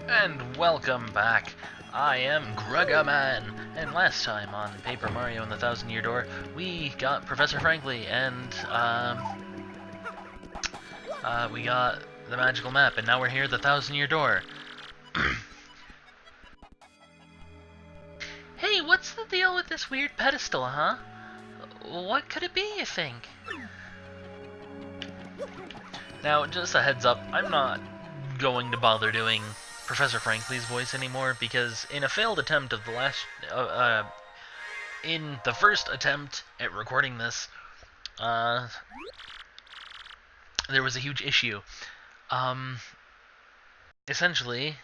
And welcome back. I am Grugaman, and last time on Paper Mario and the Thousand Year Door, we got Professor Frankly, and we got the magical map, and now we're here at the Thousand Year Door. Hey, what's the deal with this weird pedestal, huh? What could it be, you think? Now, just a heads up, I'm not going to bother doing Professor Frankly's voice anymore, because in a failed attempt of the last, in the first attempt at recording this, there was a huge issue. Essentially,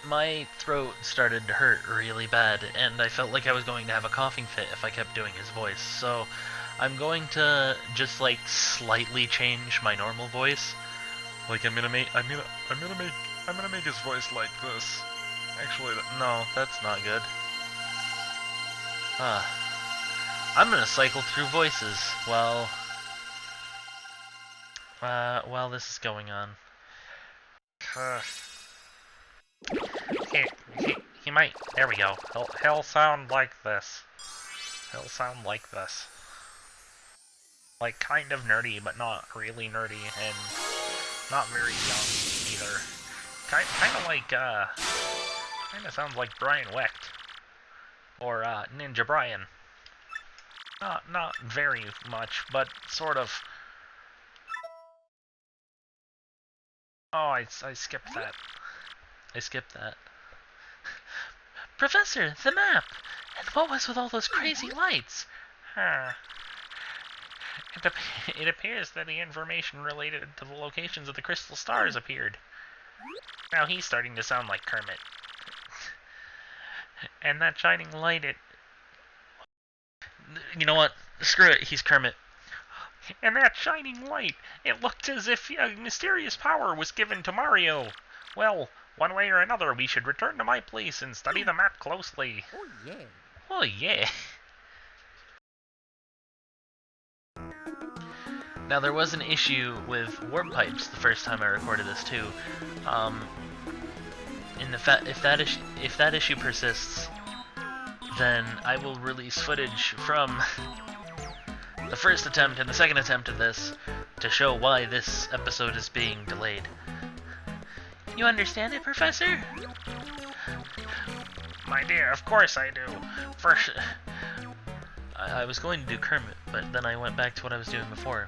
my throat started to hurt really bad, and I felt like I was going to have a coughing fit if I kept doing his voice, so I'm going to just like slightly change my normal voice. Like I'm gonna make his voice like this. Actually, no, that's not good. I'm gonna cycle through voices while this is going on. He might. There we go. He'll sound like this. He'll sound like this. Like kind of nerdy, but not really nerdy, and not very young either. Kind of like kind of sounds like Brian Wecht or Ninja Brian. Not very much, but sort of. Oh, I skipped that. I skipped that. Professor, the map! And what was with all those crazy lights? It appears that the information related to the locations of the crystal stars appeared. Now he's starting to sound like Kermit. And that shining light, You know what? Screw it, he's Kermit. And that shining light, it looked as if a mysterious power was given to Mario. Well, one way or another, we should return to my place and study the map closely. Oh, yeah. Oh, yeah. Now, there was an issue with warp pipes the first time I recorded this, too. If that issue persists, then I will release footage from the first attempt and the second attempt of this to show why this episode is being delayed. You understand it, Professor? My dear, of course I do. First, I was going to do Kermit, but then I went back to what I was doing before.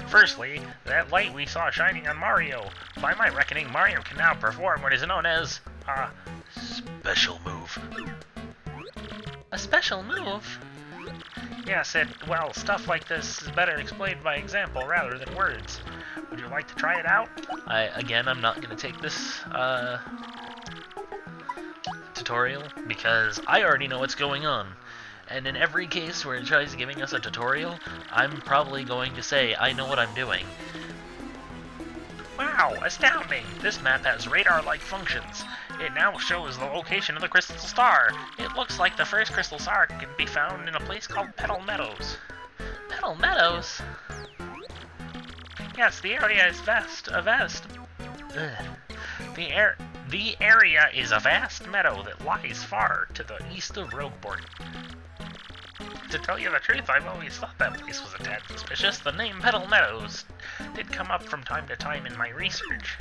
Firstly, that light we saw shining on Mario. By my reckoning, Mario can now perform what is known as a special move. A special move? Yes, stuff like this is better explained by example rather than words. Would you like to try it out? I'm not going to take this, tutorial, because I already know what's going on. And in every case where it tries giving us a tutorial, I'm probably going to say, I know what I'm doing. Wow, astounding! This map has radar-like functions. It now shows the location of the crystal star. It looks like the first crystal star can be found in a place called Petal Meadows. Petal Meadows? Yes, the area is The area is a vast meadow that lies far to the east of Rogueport. To tell you the truth, I've always thought that place was a tad suspicious. The name Petal Meadows did come up from time to time in my research.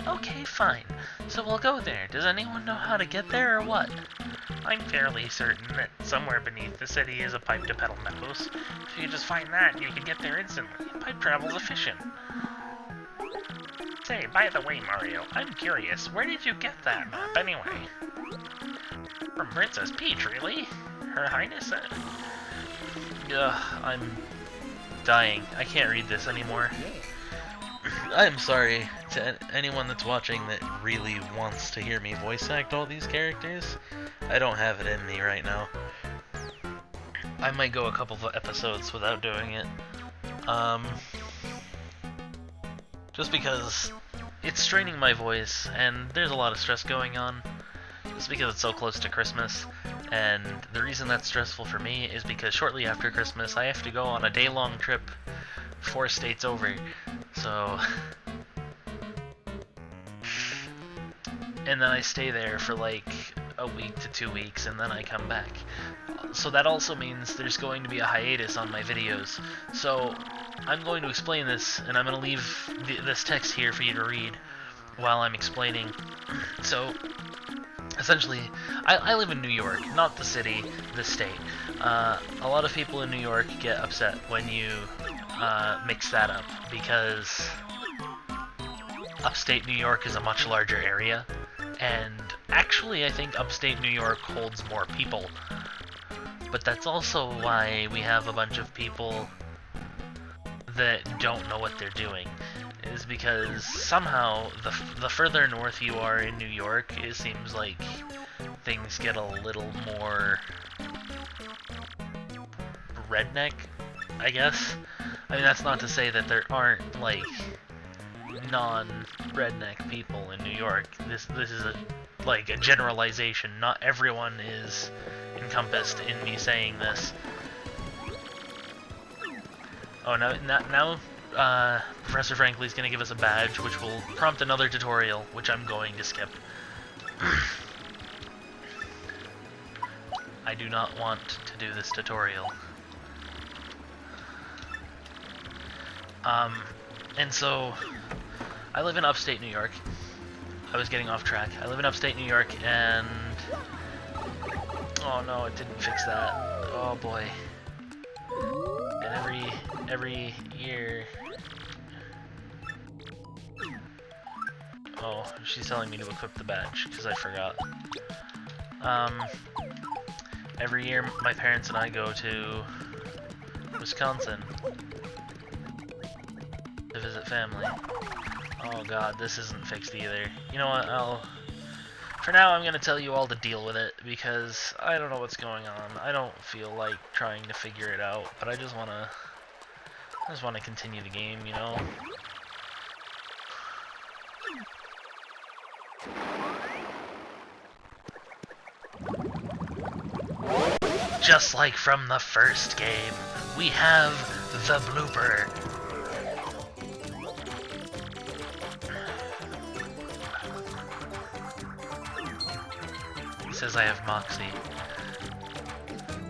Okay, fine. So we'll go there. Does anyone know how to get there or what? I'm fairly certain that somewhere beneath the city is a pipe to Petal Meadows. If you just find that, you can get there instantly. Pipe travel's efficient. Say, by the way, Mario, I'm curious, where did you get that map anyway? From Princess Peach, really? Her Highness? I'm dying. I can't read this anymore. I'm sorry to anyone that's watching that really wants to hear me voice act all these characters. I don't have it in me right now. I might go a couple of episodes without doing it. Just because it's straining my voice, and there's a lot of stress going on. Just because it's so close to Christmas, and the reason that's stressful for me is because shortly after Christmas I have to go on a day-long trip 4 states over. So, and then I stay there for like a week to 2 weeks, and then I come back. So that also means there's going to be a hiatus on my videos. So I'm going to explain this, and I'm going to leave this text here for you to read while I'm explaining. So essentially, I live in New York, not the city, the state. A lot of people in New York get upset when you mix that up, because upstate New York is a much larger area, and actually I think upstate New York holds more people. But that's also why we have a bunch of people that don't know what they're doing, is because somehow the further north you are in New York, it seems like things get a little more redneck, I guess. I mean, that's not to say that there aren't like non-redneck people in New York. This is like a generalization. Not everyone is encompassed in me saying this. Oh, now Professor Frankly's going to give us a badge, which will prompt another tutorial, which I'm going to skip. I do not want to do this tutorial. And so, I live in upstate New York. I was getting off track. I live in upstate New York, and... oh no, it didn't fix that. Oh boy. And every year... oh, she's telling me to equip the badge, because I forgot. Every year, my parents and I go to Wisconsin to visit family. Oh god, this isn't fixed either. You know what, for now I'm gonna tell you all to deal with it, because I don't know what's going on. I don't feel like trying to figure it out, but I just wanna continue the game, you know? Just like from the first game, we have the blooper. He says I have Moxie.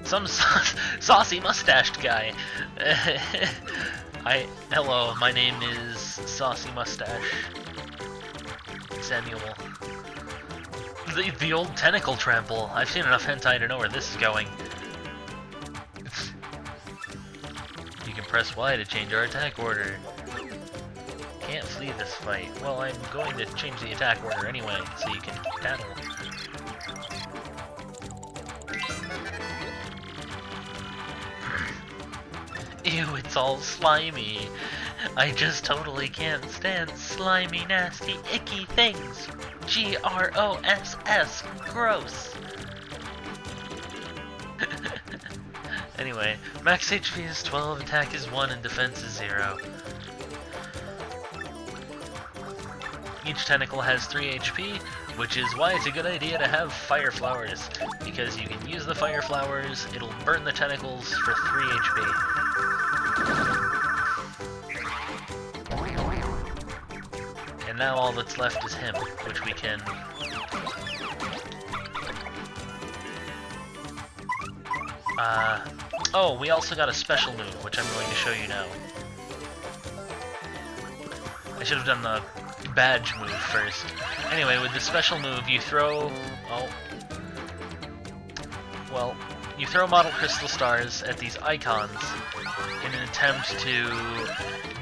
Some saucy mustached guy. Hello, my name is Saucy Mustache Samuel. The old tentacle trample. I've seen enough hentai to know where this is going. You can press Y to change our attack order. Can't flee this fight. Well, I'm going to change the attack order anyway, so you can battle. Ew, it's all slimy. I just totally can't stand slimy, nasty, icky things. G-R-O-S-S. Gross. Anyway, max HP is 12, attack is 1, and defense is 0. Each tentacle has 3 HP, which is why it's a good idea to have fire flowers, because you can use the fire flowers, it'll burn the tentacles for 3 HP. And now all that's left is him, which we can... oh, we also got a special move, which I'm going to show you now. I should have done the badge move first. Anyway, with the special move, you throw... oh. Well, you throw model crystal stars at these icons in an attempt to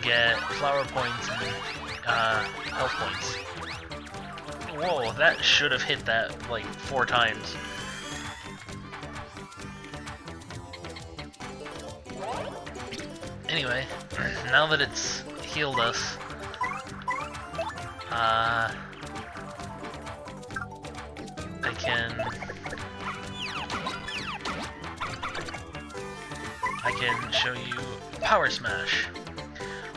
get flower points and health points. Whoa, that should have hit that like 4 times. Anyway, now that it's healed us, I can show you Power Smash.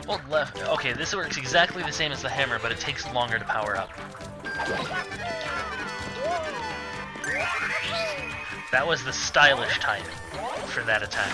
Hold left. Okay, this works exactly the same as the hammer, but it takes longer to power up. That was the stylish type for that attack.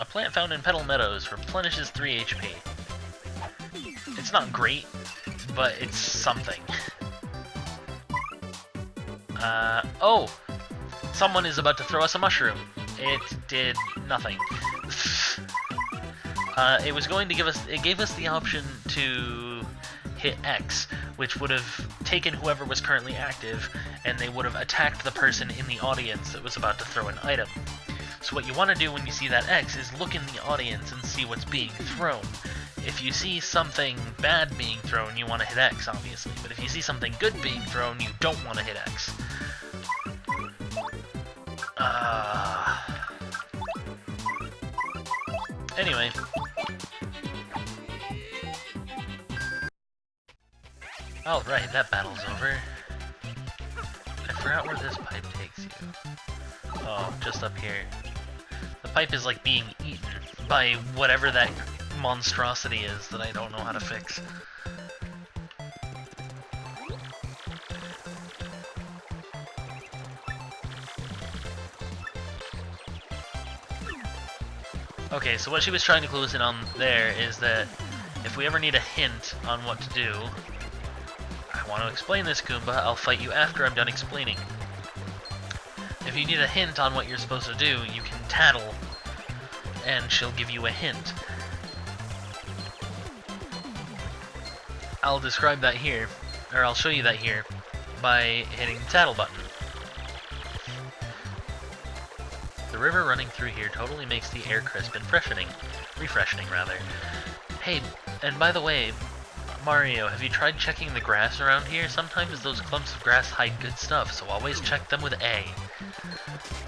A plant found in Petal Meadows replenishes 3 HP. It's not great, but it's something. Oh! Someone is about to throw us a mushroom. It did nothing. It was going to give us, it gave us the option to hit X, which would have taken whoever was currently active, and they would have attacked the person in the audience that was about to throw an item. So what you want to do when you see that X is look in the audience and see what's being thrown. If you see something bad being thrown, you want to hit X, obviously. But if you see something good being thrown, you don't want to hit X. Anyway. Alright, that battle's over. I forgot where this pipe takes you. Oh, just up here. The pipe is like being eaten by whatever that monstrosity is that I don't know how to fix. Okay, so what she was trying to clue us in on there is that if we ever need a hint on what to do, I want to explain this, Goomba, I'll fight you after I'm done explaining. If you need a hint on what you're supposed to do, you can tattle, and she'll give you a hint. I'll describe that here, or I'll show you that here, by hitting the tattle button. The river running through here totally makes the air crisp and refreshing rather. Hey, and by the way, Mario, have you tried checking the grass around here? Sometimes those clumps of grass hide good stuff, so always check them with A.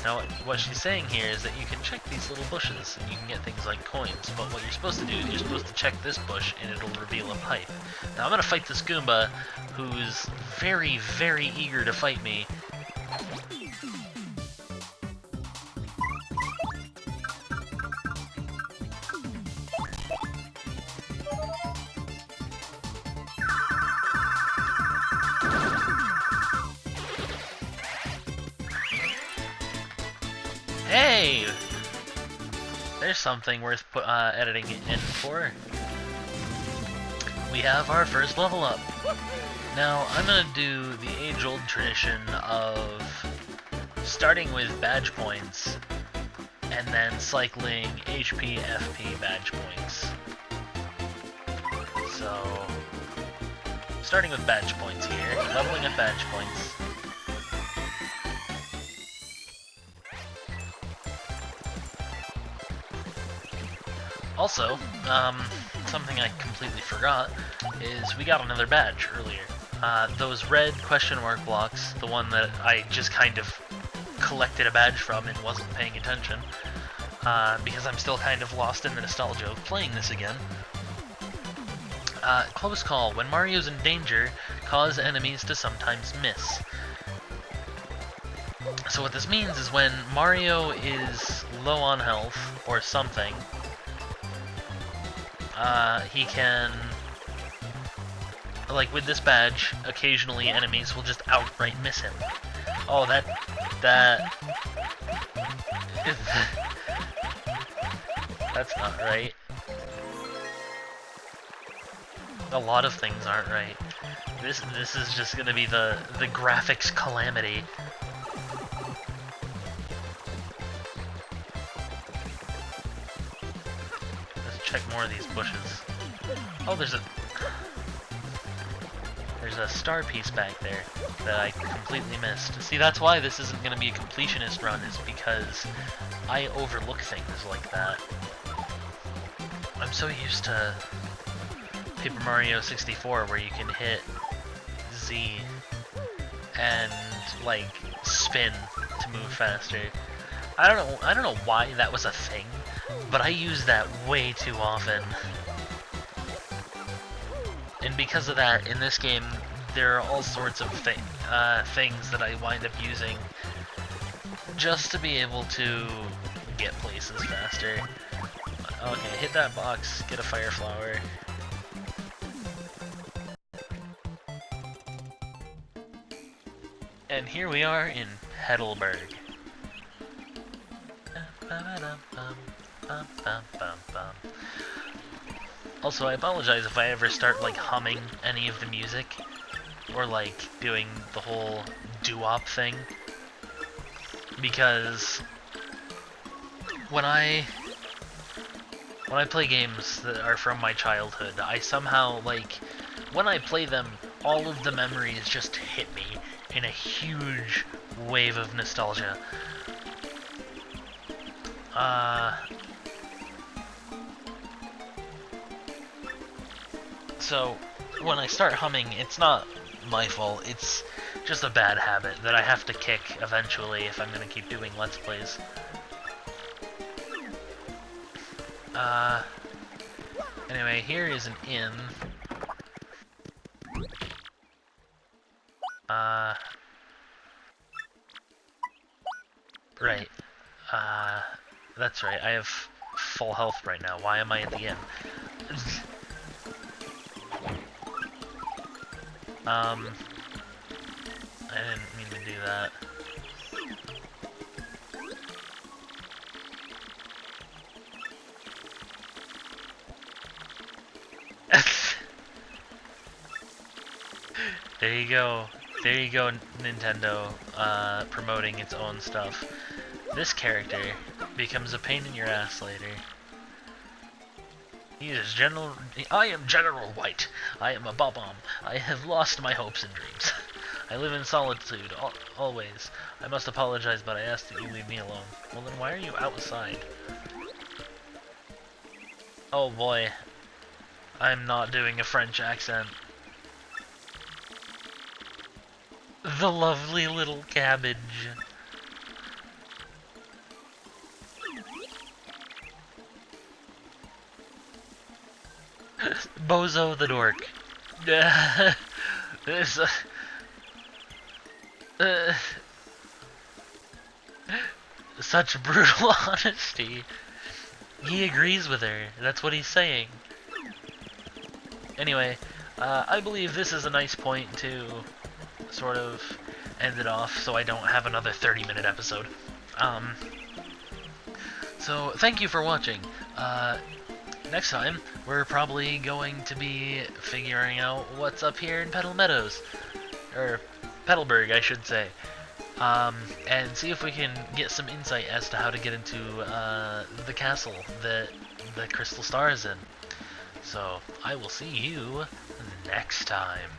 Now, what she's saying here is that you can check these little bushes, and you can get things like coins, but what you're supposed to do is you're supposed to check this bush, and it'll reveal a pipe. Now, I'm gonna fight this Goomba, who's very, very eager to fight me. Hey! There's something worth editing in for. We have our first level up. Now, I'm gonna do the age-old tradition of starting with badge points and then cycling HP, FP badge points. So, starting with badge points here, leveling up badge points. Also, something I completely forgot is we got another badge earlier. Those red question mark blocks, the one that I just kind of collected a badge from and wasn't paying attention, because I'm still kind of lost in the nostalgia of playing this again. Close call. When Mario's in danger, cause enemies to sometimes miss. So what this means is when Mario is low on health, or something, he can, like with this badge, occasionally enemies will just outright miss him. Oh, that's not right. A lot of things aren't right. This is just gonna be the graphics calamity. Check more of these bushes. Oh, there's a star piece back there that I completely missed. See, that's why this isn't going to be a completionist run, is because I overlook things like that. I'm so used to Paper Mario 64 where you can hit Z and like spin to move faster. I don't know why that was a thing, but I use that way too often. And because of that, in this game, there are all sorts of things that I wind up using just to be able to get places faster. Okay, hit that box, get a fire flower. And here we are in Petalburg. Bum, bum, bum, bum. Also, I apologize if I ever start, like, humming any of the music, or, like, doing the whole doo-wop thing, because when I play games that are from my childhood, I somehow, like, when I play them, all of the memories just hit me in a huge wave of nostalgia. So, when I start humming, it's not my fault, it's just a bad habit that I have to kick eventually if I'm gonna keep doing Let's Plays. Anyway, here is an inn. Right. That's right, I have full health right now. Why am I at the inn? I didn't mean to do that. There you go. There you go, Nintendo, promoting its own stuff. This character becomes a pain in your ass later. I am General White. I am a Bob-omb. I have lost my hopes and dreams. I live in solitude, always. I must apologize, but I ask that you leave me alone. Well, then why are you outside? Oh boy. I'm not doing a French accent. The lovely little cabbage. Bozo the dork. This, such brutal honesty. He agrees with her. That's what he's saying. Anyway, I believe this is a nice point to sort of end it off so I don't have another 30-minute episode. So thank you for watching. Next time, we're probably going to be figuring out what's up here in Petal Meadows. Or Petalburg, I should say. And see if we can get some insight as to how to get into the castle that the Crystal Star is in. So, I will see you next time.